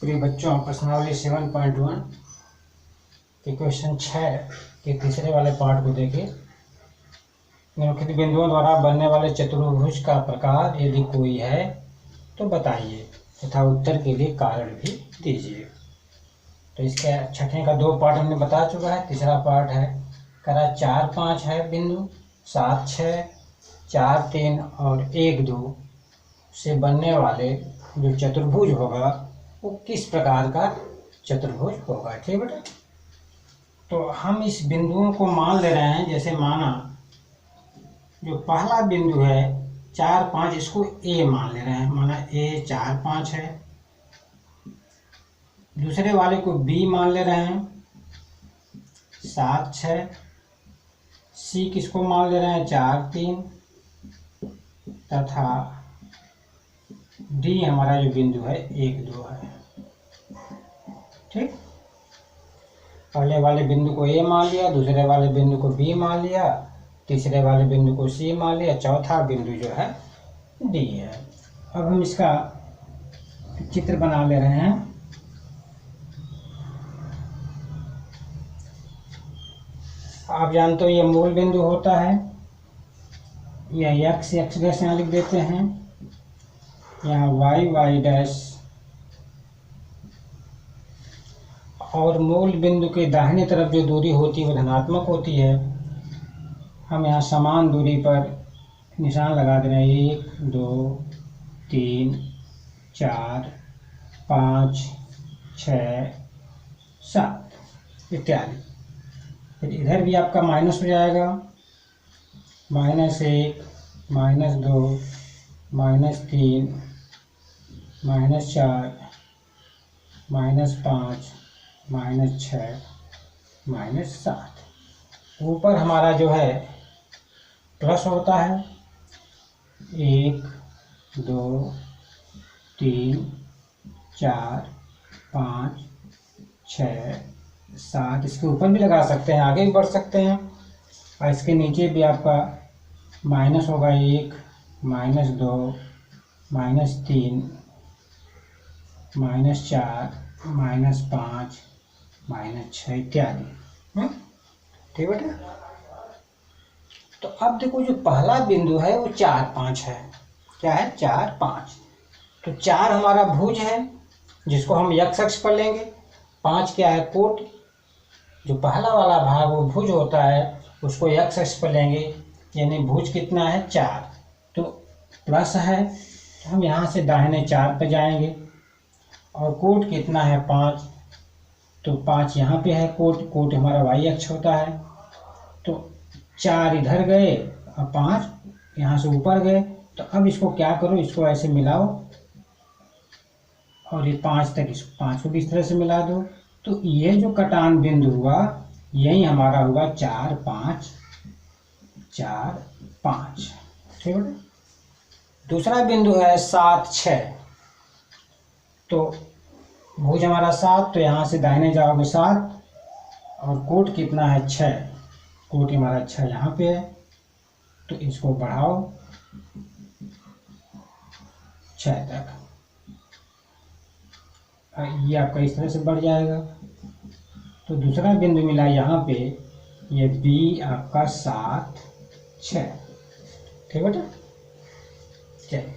प्रिय बच्चों, प्रश्नावली 7.1 के क्वेश्चन 6 के तीसरे वाले पार्ट को देखिए। निम्नलिखित बिंदुओं द्वारा बनने वाले चतुर्भुज का प्रकार यदि कोई है तो बताइए तथा उत्तर के लिए कारण भी दीजिए। तो इसके छठे का 2 पार्ट हमने बता चुका है। तीसरा पार्ट है करा 4, 5 है बिंदु, 7, 6, 4, 3 और 1, 2 से बनने वाले जो चतुर्भुज होगा वो किस प्रकार का चतुर्भुज होगा। ठीक बेटा, तो हम इस बिंदुओं को मान ले रहे हैं। जैसे माना जो पहला बिंदु है 4, 5, इसको ए मान ले रहे हैं। माना ए 4, 5 है। दूसरे वाले को बी मान ले रहे हैं 7, 6। सी किसको मान ले रहे हैं 4, 3 तथा डी हमारा जो बिंदु है 1, 2 है। ठीक, पहले वाले बिंदु को ए मान लिया, दूसरे वाले बिंदु को बी मान लिया, तीसरे वाले बिंदु को सी मान लिया, चौथा बिंदु जो है डी है। अब हम इसका चित्र बना ले रहे हैं। आप जानते हो ये मूल बिंदु होता है। यह एक्स डैश यहाँ लिख देते हैं, यहाँ वाई डैश, और मूल बिंदु के दाहिने तरफ जो दूरी होती है वो धनात्मक होती है। हम यहाँ समान दूरी पर निशान लगा दे रहे हैं 1, 2, 3, 4, 5, 6, 7 इत्यादि। फिर इधर भी आपका माइनस हो जाएगा, -1, -2, -3, -4, -5, -6, -7। ऊपर हमारा जो है प्लस होता है 1, 2, 3, 4, 5, 6, 7। इसके ऊपर भी लगा सकते हैं, आगे भी बढ़ सकते हैं। और इसके नीचे भी आपका माइनस होगा 1, -2, -3, -4, -5, -6 इत्यादि। ठीक बेटा, तो अब देखो जो पहला बिंदु है वो 4, 5 है। क्या है 4, 5। तो 4 हमारा भुज है जिसको हम x अक्ष पर लेंगे। 5 क्या है कोट, जो पहला वाला भाग वो भुज होता है उसको x अक्ष पर लेंगे। यानी भुज कितना है 4, तो प्लस है, तो हम यहाँ से दाहिने 4 पे जाएंगे। और कोट कितना है 5, तो 5 यहाँ पे है। कोट हमारा y अक्ष होता है। तो 4 इधर गए और 5 यहाँ से ऊपर गए। तो अब इसको क्या करो, इसको ऐसे मिलाओ और ये 5 तक, इसको 5 को भी इस तरह से मिला दो। तो ये जो कटान बिंदु हुआ यही हमारा हुआ 4, 5, 4, 5। ठीक है। दूसरा बिंदु है 7, 6। तो भुज हमारा 7, तो यहाँ से दाहिने जाओगे 7 और कोट कितना है 6। कोट हमारा 6 यहाँ पे है, तो इसको बढ़ाओ 6 तक। ये आपका इस तरह से बढ़ जाएगा। तो दूसरा बिंदु मिला यहाँ पे, ये बी आपका 7, 6। ठीक बेटा, चलिए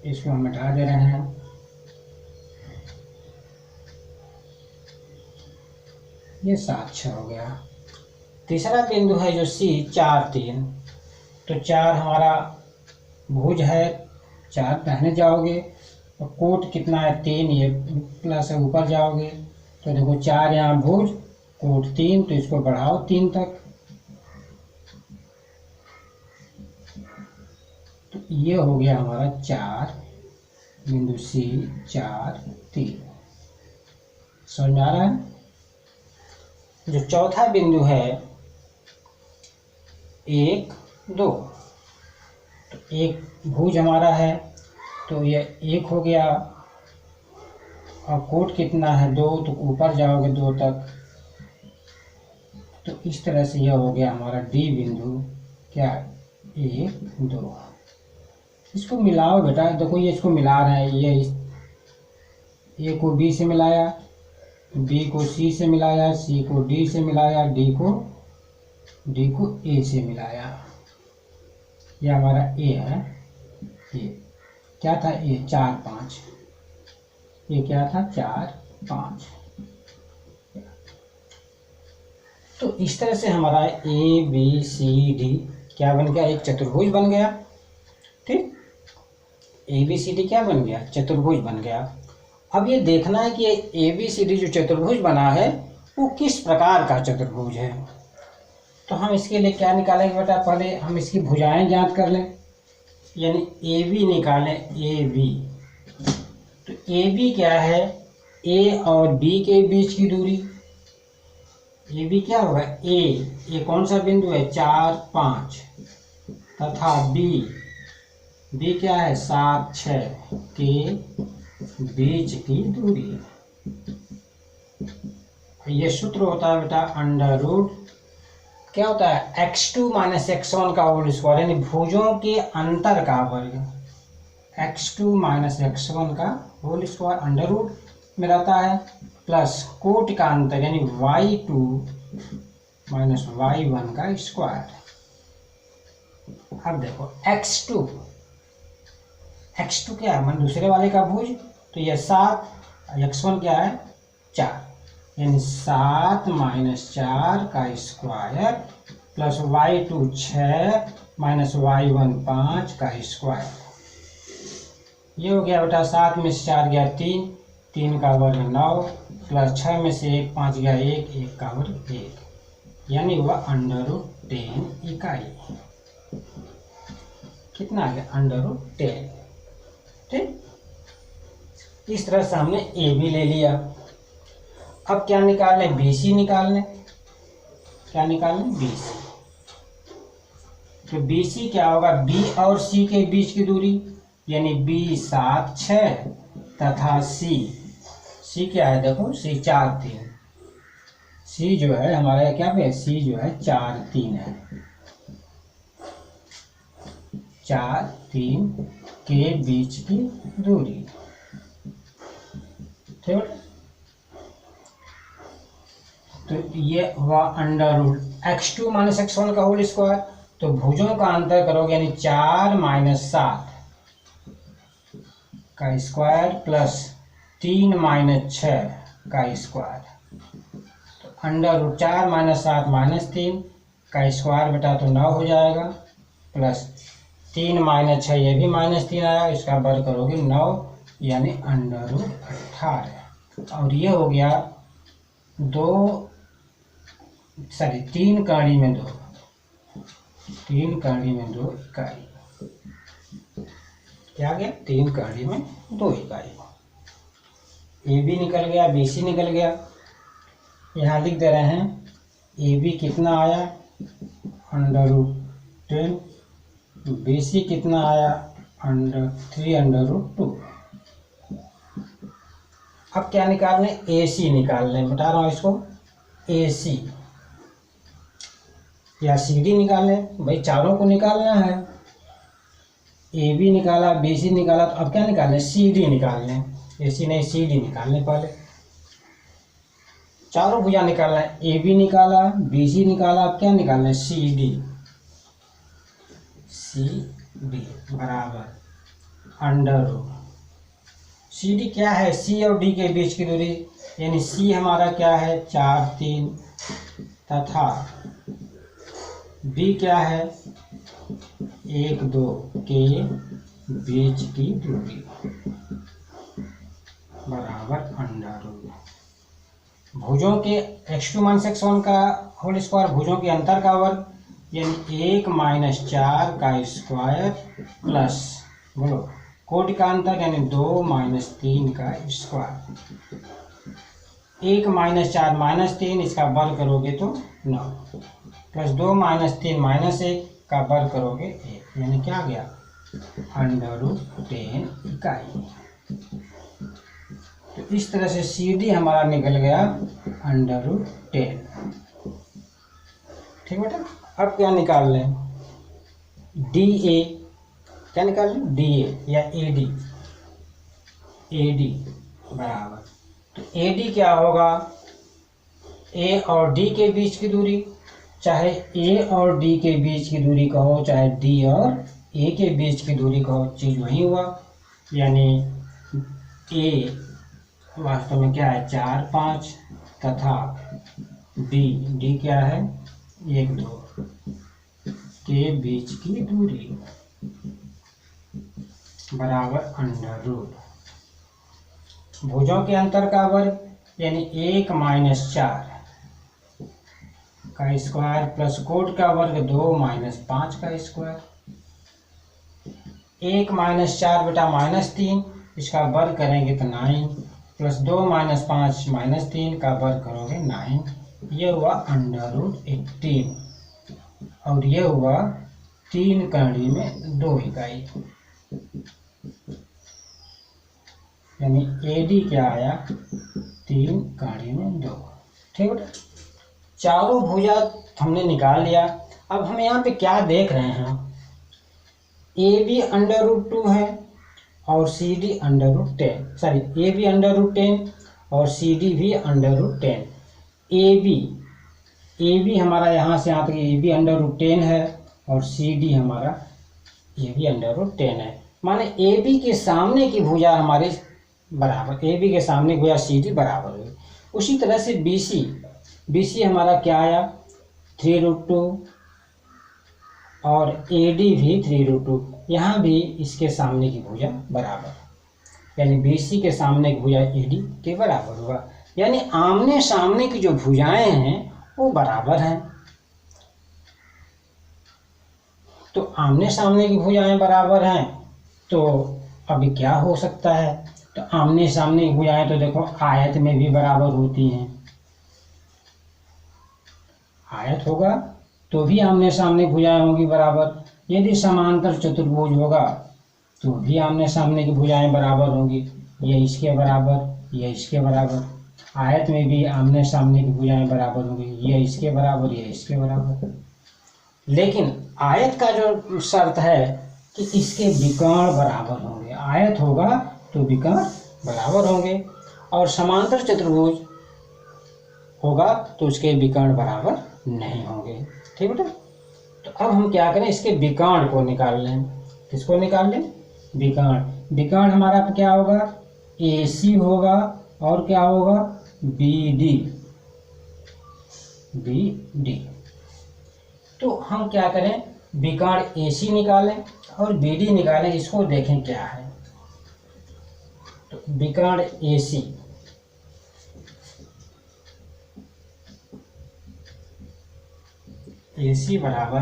इसको हम मिटा दे रहे हैं। ये 7, 6 हो गया। तीसरा बिंदु है जो सी 4, 3। तो 4 हमारा भुज है, 4 दाहिने जाओगे और कोट कितना है 3, ये प्लस है, ऊपर जाओगे तो देखो 4 यहाँ भुज, कोट 3, तो इसको बढ़ाओ 3 तक। तो ये हो गया हमारा 4 बिंदु सी 4, 3। समझ में आ रहा है। जो चौथा बिंदु है 1, 2। तो एक भुज हमारा है, तो ये 1 हो गया और कोट कितना है 2, तो ऊपर जाओगे 2 तक। तो इस तरह से यह हो गया हमारा डी बिंदु। क्या 1, 2। इसको मिलाओ बेटा, देखो ये इसको मिला रहे हैं, ये ए को बी से मिलाया, बी को सी से मिलाया, सी को डी से मिलाया, डी को ए से मिलाया। ये हमारा ए है, ये क्या था, ए 4 5, ये क्या था 4 5। तो इस तरह से हमारा ए बी सी डी क्या बन गया, एक चतुर्भुज बन गया। ठीक, ए बी सी डी क्या बन गया, चतुर्भुज बन गया। अब ये देखना है कि ए बी सी डी जो चतुर्भुज बना है वो किस प्रकार का चतुर्भुज है। तो हम इसके लिए क्या निकालेंगे बेटा, पहले हम इसकी भुजाएं ज्ञात कर लें, यानी ए बी निकालें, ए बी। तो ए बी क्या है, ए और बी के बीच की दूरी। ए बी क्या होगा, ए कौन सा बिंदु है 4 5, तथा बी क्या है 7 6 के बीच की दूरी। ये सूत्र होता है बेटा अंडर रूट क्या होता है, x2 माइनस x1 का होल स्क्वायर, यानी भुजों के अंतर का वर्ग। x2 माइनस x1 का होल स्क्वायर अंडर रूट में रहता है, प्लस कोटि का अंतर यानी y2 माइनस y1 का स्क्वायर। अब देखो x2 क्या है, मान दूसरे वाले का भुज, तो यह 7, x1 क्या है 4, यानी 7 माइनस 4 का square plus y2 6 minus y1 5 का स्क्वायर। ये हो गया बेटा, 7 में से 4 गया 3, 3 का वर्ग 9, प्लस 6 में से 1 5 गया 1, 1 का वर्ग 1, यानी वह अंडर रूट 10 इकाई। कितना आ गया, अंडर रूट 10। ठीक, इस तरह से हमने ए बी ले लिया। अब क्या निकालने, बी सी निकालने। क्या निकालने, बी सी। तो बी सी क्या होगा, बी और सी के बीच की दूरी, यानी बी 7 6 तथा सी क्या है, देखो सी 4 3, सी जो है हमारा क्या पे, सी जो है 4 3 है, 4 3 के बीच की दूरी। ठीक, तो ये हुआ under root x2 minus x1 का होल स्क्वायर। तो भुजों का अंतर करोगे, यानी 4 माइनस 7 का स्क्वायर प्लस 3 माइनस 6 का स्क्वायर। तो अंडर रूट 4 माइनस 7 माइनस 3 का स्क्वायर बेटा तो 9 हो जाएगा, प्लस 3 माइनस 6 ये भी माइनस 3 आया, इसका वर्ग करोगे 9, यानी अंडर रूट 18। और ये हो गया 3 कड़ी में 2, 3 कड़ी में 2 इकाई। क्या गया, 3 कड़ी में 2 इकाई। ए बी निकल गया, बी सी निकल गया। यहाँ लिख दे रहे हैं ए बी कितना आया, अंडर रूट 10, बी सी कितना आया, 3 अंडर रूट 2। अब क्या निकालने, ए सी निकालने, बता रहा हूँ इसको, ए सी या सी डी निकालने। भाई चारों को निकालना है, ए बी निकाला, बी सी निकाला, तो अब क्या निकालने, सी डी निकालने। ए सी नहीं, सी डी निकालने पहले। चारों भुजा निकालना है, ए बी निकाला, बी सी निकाला, अब क्या निकालना है, सी डी। सी डी बराबर अंडर रूट, सी डी क्या है, सी और डी के बीच की दूरी, यानी सी हमारा क्या है 4 3 तथा बी क्या है 1 2 के बीच की दूरी बराबर अंडर रूट भुजों के x2 माइनस x1 का होल स्क्वायर, भुजों के अंतर का वर्ग, यानी 1 माइनस 4 का स्क्वायर प्लस बोलो कोटि का अंतर यानी 2 माइनस 3 का स्क्वायर। 1 माइनस 4 माइनस 3, इसका वर्ग करोगे तो 9, प्लस 2 माइनस 3 माइनस 1 का वर्ग करोगे 1, यानी क्या गया अंडर रूट 10 इकाई। तो इस तरह से सी डी हमारा निकल गया अंडर रूट 10। ठीक बेटा, अब क्या निकाल लें, डी ए, क्या निकाल लें, डी ए या ए डी। ए डी बराबर। तो AD क्या होगा, A और D के बीच की दूरी, चाहे A और D के बीच की दूरी कहो, चाहे D और A के बीच की दूरी कहो, चीज़ वही हुआ। यानी A वास्तव में क्या है 4 5 तथा D क्या है 1 2 के बीच की दूरी बराबर अंडर रूट भुजों के अंतर का वर्ग यानी 1 - 4 का स्क्वायर प्लस कोट का वर्ग 2 - 5 का स्क्वायर। 1 - 4 बेटा -3, इसका वर्ग करेंगे तो 9 प्लस 2 - 5 -3 का वर्ग करोगे 9। ये हुआ अंडर रूट 18 और ये हुआ 3 कड़ी में 2 इकाई, यानी AD क्या आया 3 कड़ी में 2। ठीक है, चारों भुजा हमने निकाल लिया। अब हम यहाँ पे क्या देख रहे हैं, AB अंडर रूट 2 है और CD under root 10, sorry AB under root 10 और CD भी अंडर रूट 10। AB हमारा यहाँ से यहाँ तक AB अंडर रूट 10 है और CD हमारा AB अंडर रूट 10 है। माने AB के सामने की भुजा हमारे बराबर, AB के सामने भुजा CD बराबर हुई। उसी तरह से BC हमारा क्या आया 3√2 और AD भी 3√2। यहाँ भी इसके सामने की भुजा बराबर, यानी BC के सामने की भुजा AD के बराबर हुआ। यानी आमने सामने की जो भुजाएं हैं वो बराबर हैं। तो आमने सामने की भुजाएं बराबर हैं, तो अभी क्या हो सकता है, तो आमने सामने की भुजाएं तो देखो आयत में भी बराबर होती हैं। आयत होगा तो भी आमने सामने भुजाएं होंगी बराबर। यदि समांतर चतुर्भुज होगा तो भी आमने सामने की भुजाएं बराबर होंगी, ये इसके बराबर ये इसके बराबर। आयत में भी आमने सामने की भुजाएं बराबर होंगी, ये इसके बराबर ये इसके बराबर। लेकिन आयत का जो शर्त है कि इसके विकर्ण बराबर होंगे, आयत होगा तो विकर्ण बराबर होंगे, और समांतर चतुर्भुज होगा तो उसके विकर्ण बराबर नहीं होंगे। ठीक बेटा, तो अब हम क्या करें, इसके विकर्ण को निकाल लें। किसको निकाल लें, विकर्ण। विकर्ण हमारा क्या होगा AC होगा और क्या होगा BD। तो हम क्या करें, विकर्ण AC निकालें और BD निकालें, इसको देखें क्या है। तो विकर्ण AC बराबर,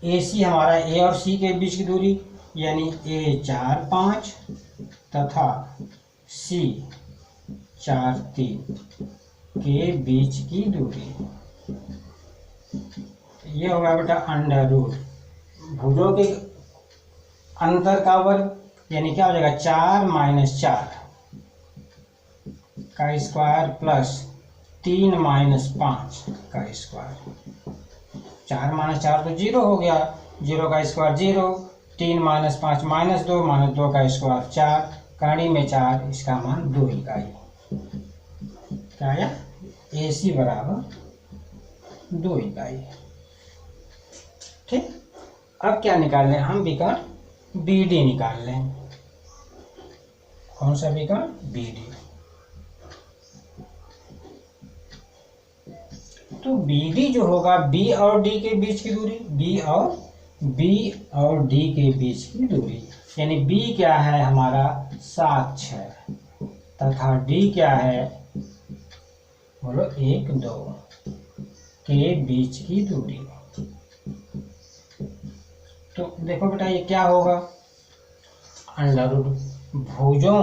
AC हमारा A और C के बीच की दूरी यानी A 4 5 तथा C 4 3 के बीच की दूरी, ये होगा बेटा अंडर रूट भुजों के अंतर का वर्ग, यानी क्या हो जाएगा 4 - 4 का स्क्वायर प्लस 3 - 5 का स्क्वायर। 4 - 4 तो 0 हो गया, 0 का स्क्वायर 0, 3 - 5 -2 -2 का स्क्वायर 4, कड़ी में 4, इसका मान 2 इकाई। क्या आया, AC बराबर 2 इकाई। ठीक, अब क्या निकाल लें हम, विकर्ण BD निकाल लें। कौन सा विकर्ण, BD। तो BD जो होगा B और D के बीच की दूरी, B और D के बीच की दूरी, यानी B क्या है हमारा 7 6 तथा D क्या है बोलो 1 2 के बीच की दूरी। तो देखो बेटा ये क्या होगा, अंडर रूट भुजों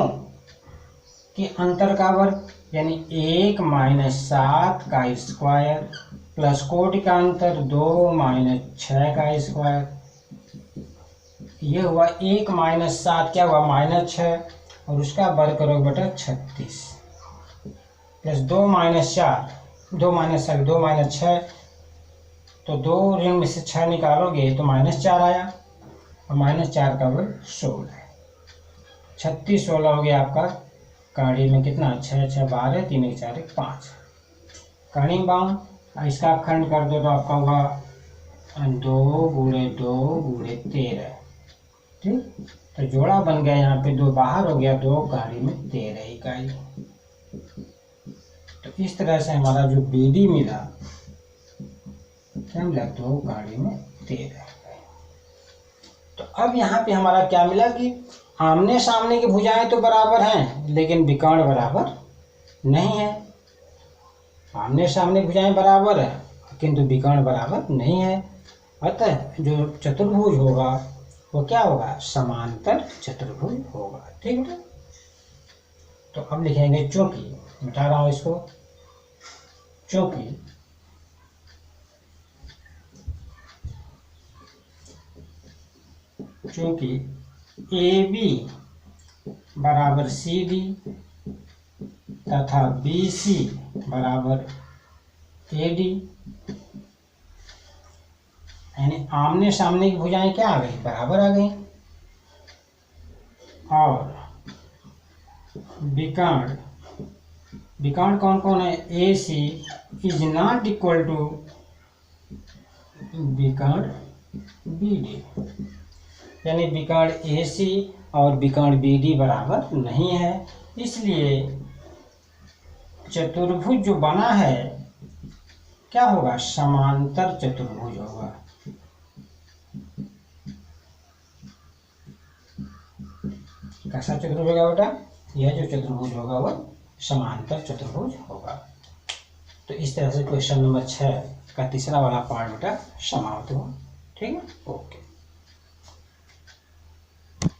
के अंतर का वर्ग यानी 1 - 7 का स्क्वायर प्लस कोटि का अंतर 2 - 6 का स्क्वायर। ये हुआ 1 - 7 क्या हुआ -6 और उसका वर्ग करोगे बेटा 36 प्लस 2 - 4 2 - 6, तो 2 ऋण में से 6 निकालोगे तो -4 आया और -4 का वर्ग 16 है। 36 16 हो गया आपका कहाड़ी में कितना, 6 6 12, 3 1 4 1 5 कहाड़ी में बावन। इसका खंड कर दो तो आपका होगा 2 गुणे 2 गुणे 13, ठीक। तो जोड़ा बन गया, यहाँ पे 2 बाहर हो गया, 2 कहाड़ी में 13 इकाई। तो इस तरह से हमारा जो BD मिला, क्या मिला, 2 कहाड़ी में 13। तो अब यहाँ पे हमारा क्या मिला कि आमने सामने की भुजाएं तो बराबर हैं, लेकिन विकर्ण बराबर नहीं है। आमने सामने भुजाएं बराबर है, किंतु विकर्ण बराबर नहीं है। अतः जो चतुर्भुज होगा वो क्या होगा, समांतर चतुर्भुज होगा, ठीक है। तो अब लिखेंगे चूंकि, मिटा रहा हूं इसको, चूंकि AB बराबर CD तथा BC बराबर AD, यानी आमने सामने की भुजाएं क्या आ गई, बराबर आ गई। और विकर्ण, विकर्ण कौन कौन है, AC is not equal to विकर्ण BD, यानी विकर्ण AC और विकर्ण BD बराबर नहीं है। इसलिए चतुर्भुज जो बना है क्या होगा, समांतर चतुर्भुज होगा। कैसा चतुर्भुज होगा बेटा, यह जो चतुर्भुज होगा वह समांतर चतुर्भुज होगा। तो इस तरह से क्वेश्चन नंबर 6 का तीसरा वाला पार्ट बेटा समाप्त हुआ, ठीक है, ओके।